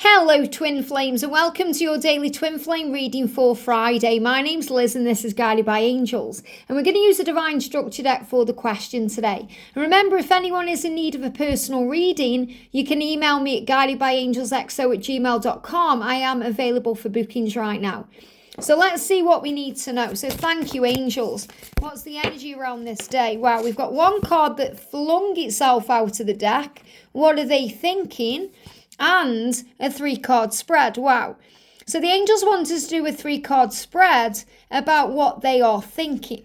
Hello Twin Flames and welcome to your daily Twin Flame reading for Friday. My name's Liz and this is Guided by Angels, and we're going to use a Divine Structure deck for the question today. And remember, if anyone is in need of a personal reading, you can email me at guidedbyangelsxo@gmail.com. I am available for bookings right now. So let's see what we need to know. So thank you, angels. What's the energy around this day? Wow, we've got one card that flung itself out of the deck. What are they thinking? And a 3-card spread. Wow. So the angels want us to do a 3-card spread about what they are thinking.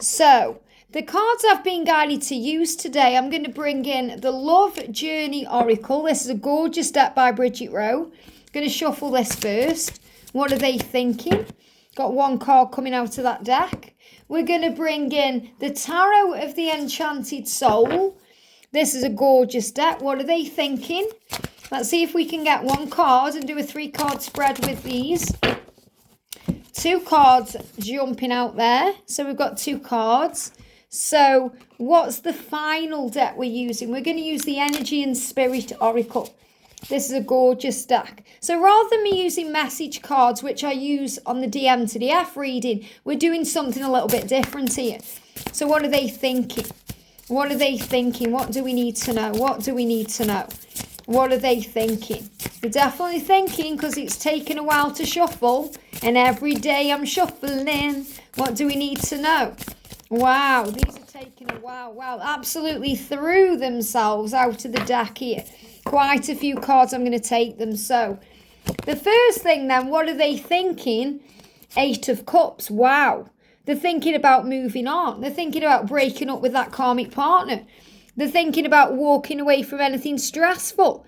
So the cards I've been guided to use today, I'm going to bring in the Love Journey Oracle. This is a gorgeous deck by Bridget. I'm going to shuffle this first. What are they thinking? Got one card coming out of that deck. We're going to bring in the Tarot of the Enchanted Soul. This is a gorgeous deck. What are they thinking? Let's see if we can get one card and do a 3-card spread with these. 2 cards jumping out there. So we've got 2 cards. So what's the final deck we're using? We're going to use the Energy and Spirit Oracle. This is a gorgeous deck. So rather than me using message cards, which I use on the DM to the F reading, we're doing something a little bit different here. So what are they thinking? What are they thinking? What do we need to know? What do we need to know? What are they thinking? They're definitely thinking, because it's taken a while to shuffle. And every day I'm shuffling. What do we need to know? Wow, these are taking a while. Wow, absolutely threw themselves out of the deck here. Quite a few cards, I'm going to take them. So the first thing then, what are they thinking? 8 of Cups. Wow. They're thinking about moving on. They're thinking about breaking up with that karmic partner. They're thinking about walking away from anything stressful.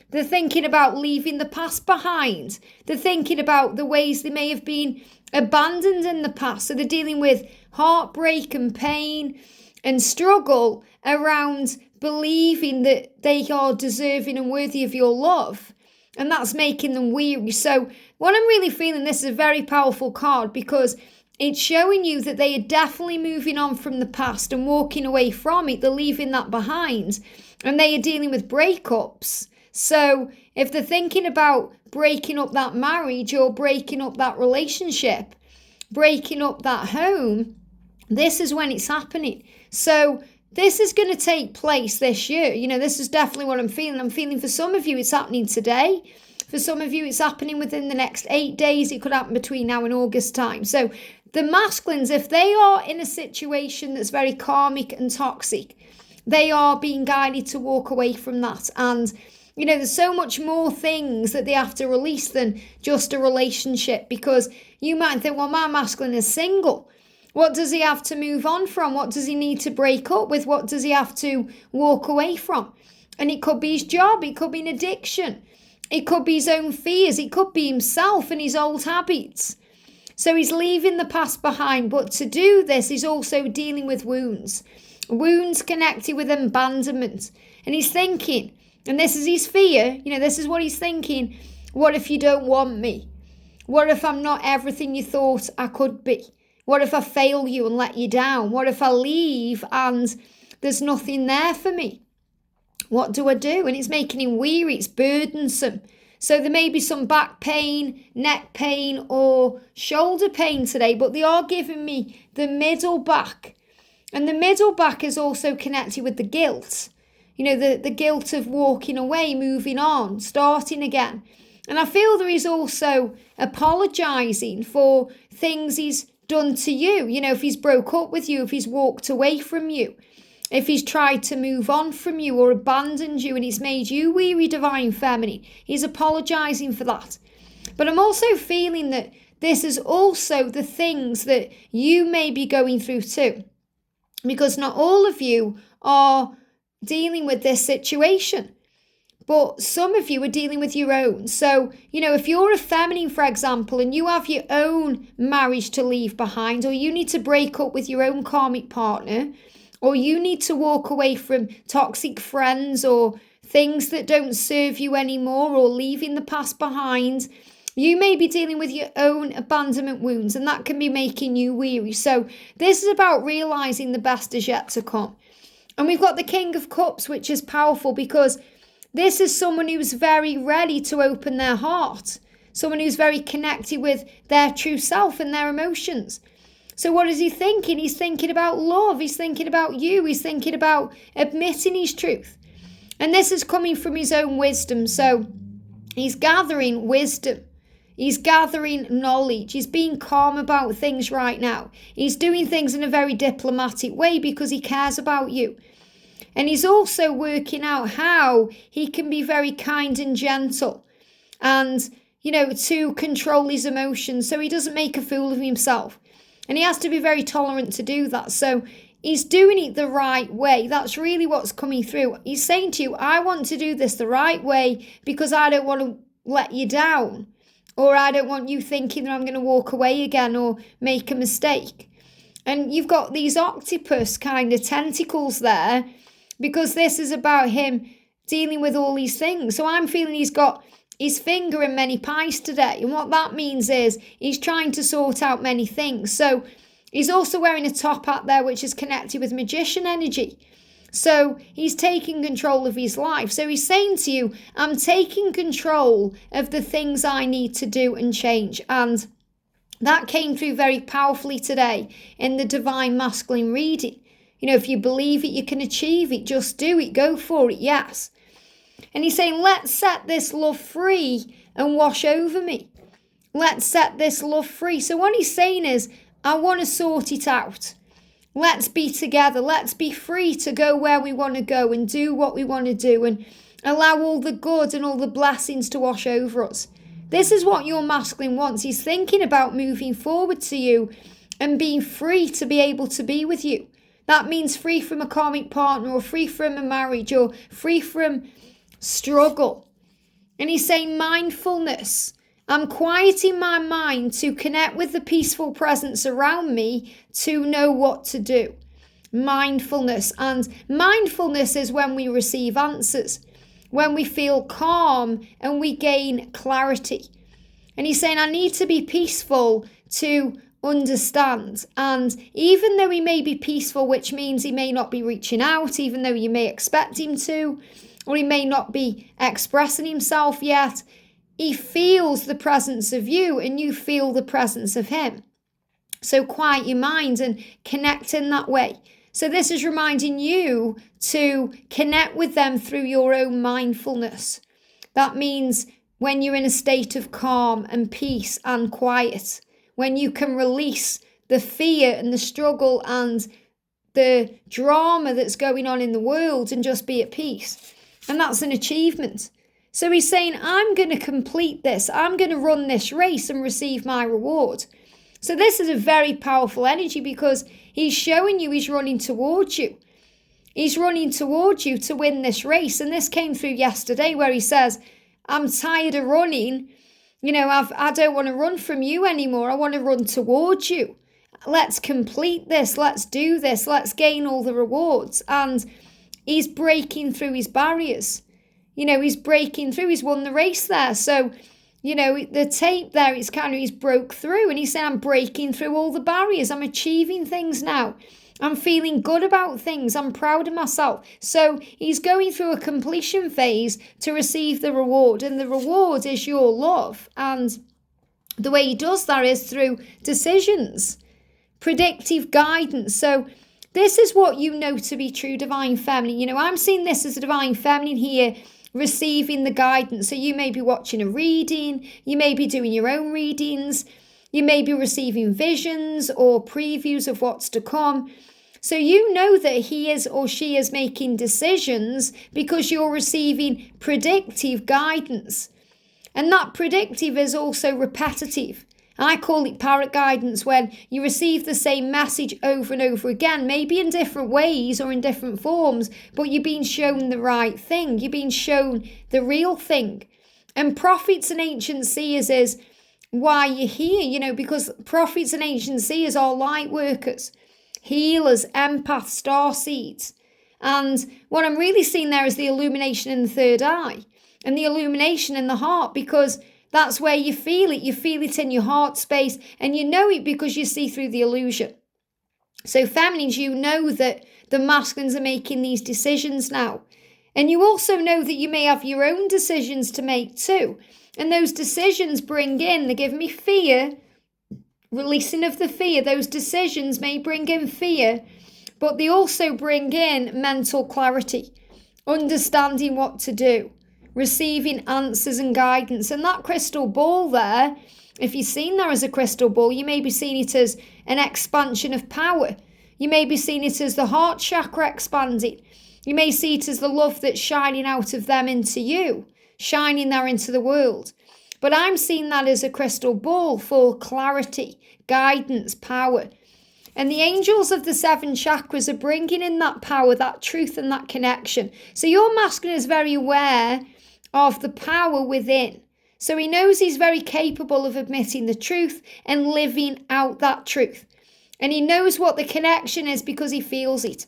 They're thinking about leaving the past behind. They're thinking about the ways they may have been abandoned in the past. So they're dealing with heartbreak and pain and struggle around believing that they are deserving and worthy of your love. And that's making them weary. So what I'm really feeling, this is a very powerful card, because it's showing you that they are definitely moving on from the past and walking away from it. They're leaving that behind, and they are dealing with breakups. So if they're thinking about breaking up that marriage or breaking up that relationship, breaking up that home, this is when it's happening. So this is going to take place this year. You know, this is definitely what I'm feeling. I'm feeling for some of you it's happening today. For some of you it's happening within the next 8 days. It could happen between now and August time. So the masculines, if they are in a situation that's very karmic and toxic, they are being guided to walk away from that. And, you know, there's so much more things that they have to release than just a relationship, because you might think, well, my masculine is single. What does he have to move on from? What does he need to break up with? What does he have to walk away from? And it could be his job. It could be an addiction. It could be his own fears. It could be himself and his old habits. So he's leaving the past behind. But to do this, he's also dealing with wounds. Wounds connected with abandonment. And he's thinking, and this is his fear, you know, this is what he's thinking. What if you don't want me? What if I'm not everything you thought I could be? What if I fail you and let you down? What if I leave and there's nothing there for me? What do I do? And it's making him weary. It's burdensome. So there may be some back pain, neck pain, or shoulder pain today, but they are giving me the middle back. And the middle back is also connected with the guilt. You know, the guilt of walking away, moving on, starting again. And I feel that he's also apologising for things he's done to you. You know, if he's broke up with you, if he's walked away from you, if he's tried to move on from you or abandoned you and he's made you weary, divine feminine, he's apologising for that. But I'm also feeling that this is also the things that you may be going through too, because not all of you are dealing with this situation, but some of you are dealing with your own. So, you know, if you're a feminine, for example, and you have your own marriage to leave behind, or you need to break up with your own karmic partner, or you need to walk away from toxic friends or things that don't serve you anymore, or leaving the past behind, you may be dealing with your own abandonment wounds, and that can be making you weary. So this is about realising the best is yet to come. And we've got the King of Cups, which is powerful, because This is someone who's very ready to open their heart. Someone who's very connected with their true self and their emotions. So what is he thinking? He's thinking about love. He's thinking about you. He's thinking about admitting his truth. And this is coming from his own wisdom. So he's gathering wisdom. He's gathering knowledge. He's being calm about things right now. He's doing things in a very diplomatic way because he cares about you. And he's also working out how he can be very kind and gentle and, to control his emotions so he doesn't make a fool of himself. And he has to be very tolerant to do that. So he's doing it the right way. That's really what's coming through. He's saying to you, I want to do this the right way because I don't want to let you down. Or I don't want you thinking that I'm going to walk away again or make a mistake. And you've got these octopus kind of tentacles there because this is about him dealing with all these things. So I'm feeling he's got his finger in many pies today. And what that means is he's trying to sort out many things. So he's also wearing a top hat there, which is connected with magician energy. So he's taking control of his life. So he's saying to you, I'm taking control of the things I need to do and change. And that came through very powerfully today in the divine masculine reading. If you believe it, you can achieve it. Just do it. Go for it. Yes. And he's saying, let's set this love free and wash over me. Let's set this love free. So what he's saying is, I want to sort it out. Let's be together. Let's be free to go where we want to go and do what we want to do and allow all the good and all the blessings to wash over us. This is what your masculine wants. He's thinking about moving forward to you and being free to be able to be with you. That means free from a karmic partner or free from a marriage or free from struggle. And he's saying mindfulness. I'm quieting my mind to connect with the peaceful presence around me to know what to do. Mindfulness. And mindfulness is when we receive answers, when we feel calm and we gain clarity. And he's saying, I need to be peaceful to understand. And even though he may be peaceful, which means he may not be reaching out, even though you may expect him to, or he may not be expressing himself yet, he feels the presence of you and you feel the presence of him. So quiet your mind and connect in that way. So this is reminding you to connect with them through your own mindfulness. That means when you're in a state of calm and peace and quiet, when you can release the fear and the struggle and the drama that's going on in the world and just be at peace. And that's an achievement. So he's saying, I'm going to complete this. I'm going to run this race and receive my reward. So this is a very powerful energy because he's showing you he's running towards you. He's running towards you to win this race. And this came through yesterday where he says, I'm tired of running. I don't want to run from you anymore. I want to run towards you. Let's complete this. Let's do this. Let's gain all the rewards. And he's breaking through his barriers. He's breaking through. He's won the race there. So, the tape there, he's broke through. And he's saying, I'm breaking through all the barriers. I'm achieving things now. I'm feeling good about things. I'm proud of myself. So he's going through a completion phase to receive the reward. And the reward is your love. And the way he does that is through decisions, predictive guidance. So this is what you know to be true divine feminine. I'm seeing this as a divine feminine here receiving the guidance. So you may be watching a reading. You may be doing your own readings. You may be receiving visions or previews of what's to come. So you know that he is or she is making decisions because you're receiving predictive guidance. And that predictive is also repetitive. I call it parrot guidance when you receive the same message over and over again, maybe in different ways or in different forms, but you're being shown the right thing. You're being shown the real thing. And prophets and ancient seers is why you're here, because prophets and ancient seers are light workers, healers, empaths, starseeds. And what I'm really seeing there is the illumination in the third eye and the illumination in the heart, because that's where you feel it. You feel it in your heart space and you know it because you see through the illusion. So feminines, you know that the masculines are making these decisions now. And you also know that you may have your own decisions to make too. And those decisions they give me fear, releasing of the fear. Those decisions may bring in fear, but they also bring in mental clarity, understanding what to do, receiving answers and guidance. And that crystal ball there, if you're seeing that as a crystal ball, you may be seeing it as an expansion of power. You may be seeing it as the heart chakra expanding. You may see it as the love that's shining out of them into you, shining there into the world. But I'm seeing that as a crystal ball for clarity, guidance, power. And the angels of the 7 chakras are bringing in that power, that truth and that connection. So your masculine is very aware of the power within. So he knows he's very capable of admitting the truth and living out that truth. And he knows what the connection is because he feels it.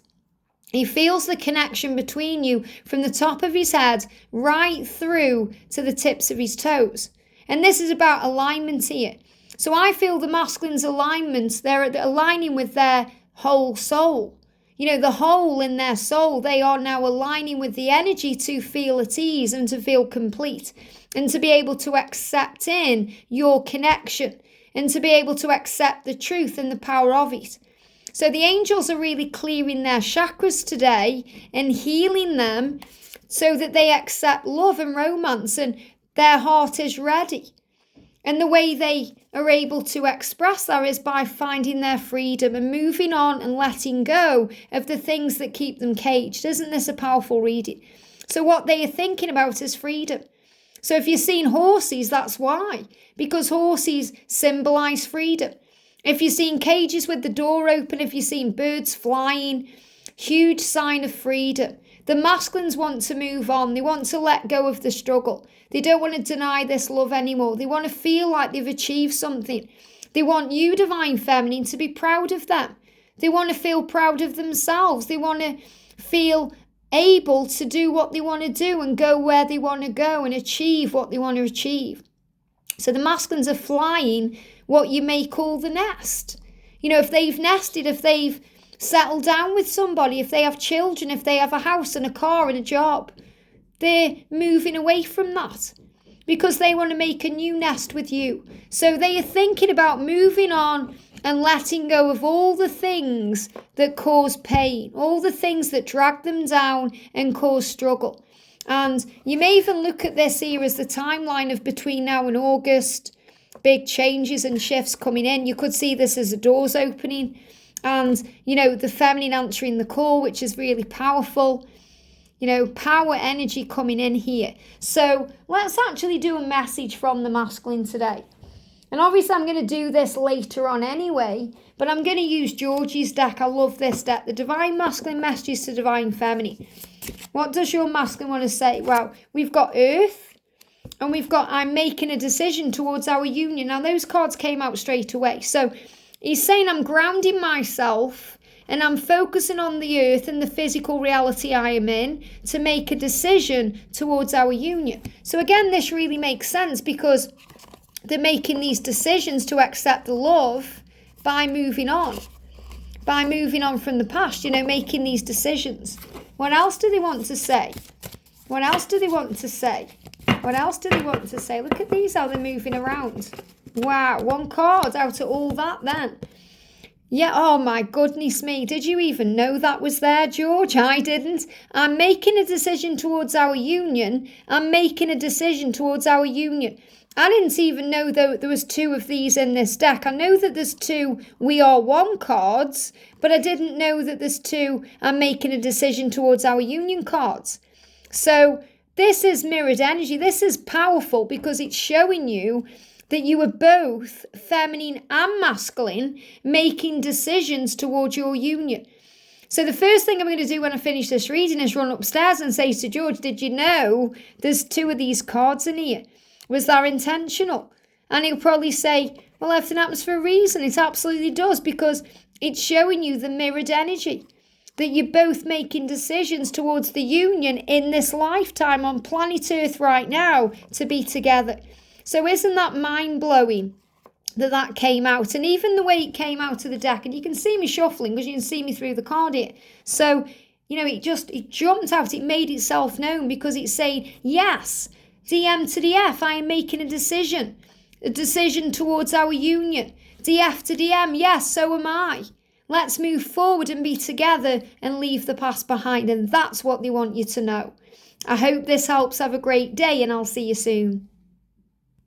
He feels the connection between you from the top of his head right through to the tips of his toes. And this is about alignment here. So I feel the masculine's alignment, they're aligning with their whole soul. You know, the whole in their soul, they are now aligning with the energy to feel at ease and to feel complete and to be able to accept in your connection and to be able to accept the truth and the power of it. So the angels are really clearing their chakras today and healing them so that they accept love and romance and their heart is ready. And the way they are able to express that is by finding their freedom and moving on and letting go of the things that keep them caged. Isn't this a powerful reading? So what they are thinking about is freedom. So if you're seeing horses, that's why. Because horses symbolize freedom. If you're seeing cages with the door open, if you're seeing birds flying, huge sign of freedom. The masculines want to move on. They want to let go of the struggle. They don't want to deny this love anymore. They want to feel like they've achieved something. They want you, Divine Feminine, to be proud of them. They want to feel proud of themselves. They want to feel able to do what they want to do and go where they want to go and achieve what they want to achieve. So the masculines are flying what you may call the nest. You know, if they've nested, if they've settled down with somebody, if they have children, if they have a house and a car and a job, they're moving away from that because they want to make a new nest with you. So they are thinking about moving on and letting go of all the things that cause pain, all the things that drag them down and cause struggle. And you may even look at this here as the timeline of between now and August, big changes and shifts coming in. You could see this as the doors opening and, you know, the feminine answering the call, which is really powerful. You know, power energy coming in here. So let's actually do a message from the masculine today. And obviously I'm going to do this later on anyway, but I'm going to use Georgie's deck. I love this deck. The Divine Masculine Messages to Divine Feminine. What does your masculine want to say? Well, we've got Earth and we've got I'm making a decision towards our union. Now those cards came out straight away. So he's saying I'm grounding myself and I'm focusing on the earth and the physical reality I am in to make a decision towards our union. So again, this really makes sense because they're making these decisions to accept the love by moving on from the past, you know, making these decisions. What else do they want to say? What else do they want to say? What else do they want to say? Look at these, how they're moving around. Wow, one card out of all that then. Yeah, oh my goodness me. Did you even know that was there, George? I didn't. I'm making a decision towards our union. I'm making a decision towards our union. I didn't even know that there was 2 of these in this deck. I know that there's 2 We Are One cards, but I didn't know that there's 2 I'm making a decision towards our union cards. So this is mirrored energy. This is powerful because it's showing you that you are both feminine and masculine making decisions towards your union. So the first thing I'm going to do when I finish this reading is run upstairs and say to George, did you know there's 2 of these cards in here? Was that intentional? And he'll probably say, well, everything happens for a reason. It absolutely does because it's showing you the mirrored energy. That you're both making decisions towards the union in this lifetime on planet Earth right now to be together. So isn't that mind-blowing that came out? And even the way it came out of the deck, and you can see me shuffling because you can see me through the card here. So You know, it jumped out, it made itself known because it's saying, yes, DM to DF, I am making a decision towards our union. DF to DM, yes, so am I. Let's move forward and be together and leave the past behind. And that's what they want you to know. I hope this helps. Have a great day and I'll see you soon.